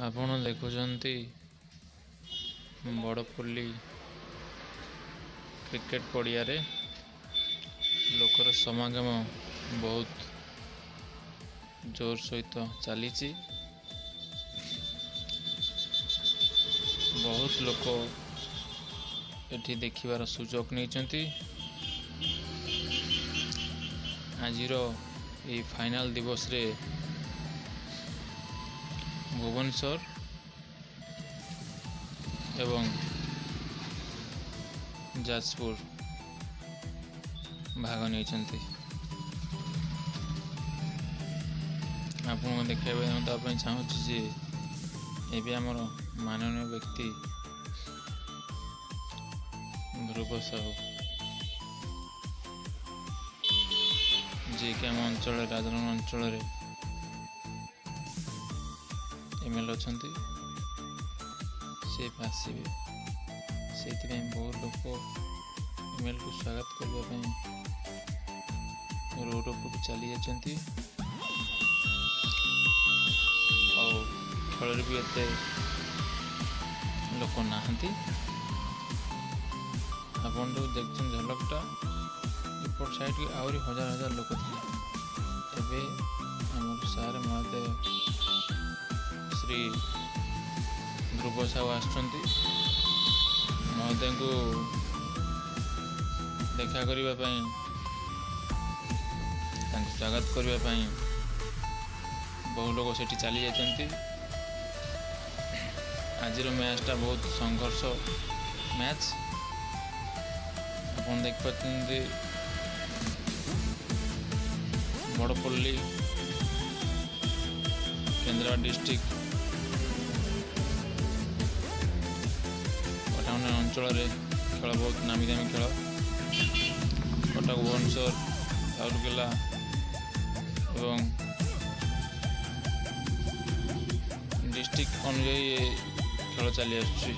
ଆପଣ ଦେଖୁଛନ୍ତି ବଡ଼ପଲ୍ଲୀ କ୍ରିକେଟ ପଡ଼ିଆରେ ଲୋକର ସମାଗମ ବହୁତ ଜୋର ସହିତ ଚାଲିଛି। ବହୁତ ଲୋକ ଏଠି ଦେଖିବାର ସୁଯୋଗ ନେଇଛନ୍ତି। ଆଜିର ଏହି ଫାଇନାଲ ଦିବସରେ ଭୁବନେଶ୍ୱର ଏବଂ ଯାଜପୁର ଭାଗ ନେଇଛନ୍ତି। ଆପଣଙ୍କୁ ଦେଖାଇବା ପାଇଁ ଚାହୁଁଛି ଯେ ଏବେ ଆମର ମାନନୀୟ ବ୍ୟକ୍ତି ଧ୍ରୁବ ସାହୁ, ଯିଏକି ଆମ ଅଞ୍ଚଳରେ ରାଜନଗର ଅଞ୍ଚଳରେ ML ଅଛନ୍ତି, ସେ ଆସିବେ। ସେଇଥିପାଇଁ ବହୁତ ଲୋକ MLକୁ ସ୍ୱାଗତ କରିବା ପାଇଁ ରୋଡ଼ ଉପରକୁ ଚାଲି ଯାଇଛନ୍ତି। ଆଉ ଖେଳରେ ବି ଏତେ ଲୋକ ନାହାନ୍ତି। ଆପଣ ଯେଉଁ ଦେଖୁଛନ୍ତି ଝଲକଟା, ଏପଟ ସାଇଡ଼୍କି ଆହୁରି ହଜାର ହଜାର ଲୋକ ଥିଲେ। ଏବେ ଆମର ସାର୍ ମହୋଦୟ ଶ୍ରୀ ଧ୍ରୁବ ସାହୁ ଆସୁଛନ୍ତି। ମହୋଦୟଙ୍କୁ ଦେଖା କରିବା ପାଇଁ, ତାଙ୍କୁ ସ୍ୱାଗତ କରିବା ପାଇଁ ବହୁ ଲୋକ ସେଠି ଚାଲି ଯାଇଛନ୍ତି। ଆଜିର ମ୍ୟାଚ୍ଟା ବହୁତ ସଂଘର୍ଷ ମ୍ୟାଚ୍। ଆପଣ ଦେଖିପାରୁଛନ୍ତି ବଡ଼ପଲ୍ଲୀ କେନ୍ଦ୍ରାପଡ଼ା ଡିଷ୍ଟ୍ରିକ୍ଟ ପଟାମୁଣ୍ଡାଇ ଅଞ୍ଚଳରେ ଖେଳ ବହୁତ ନାମୀ ଦାମୀ ଖେଳ। କଟକ, ଭୁବନେଶ୍ୱର, ରାଉରକେଲା ଏବଂ ଡିଷ୍ଟ୍ରିକ୍ଟ ଅନୁଯାୟୀ ଖେଳ ଚାଲି ଆସୁଛି।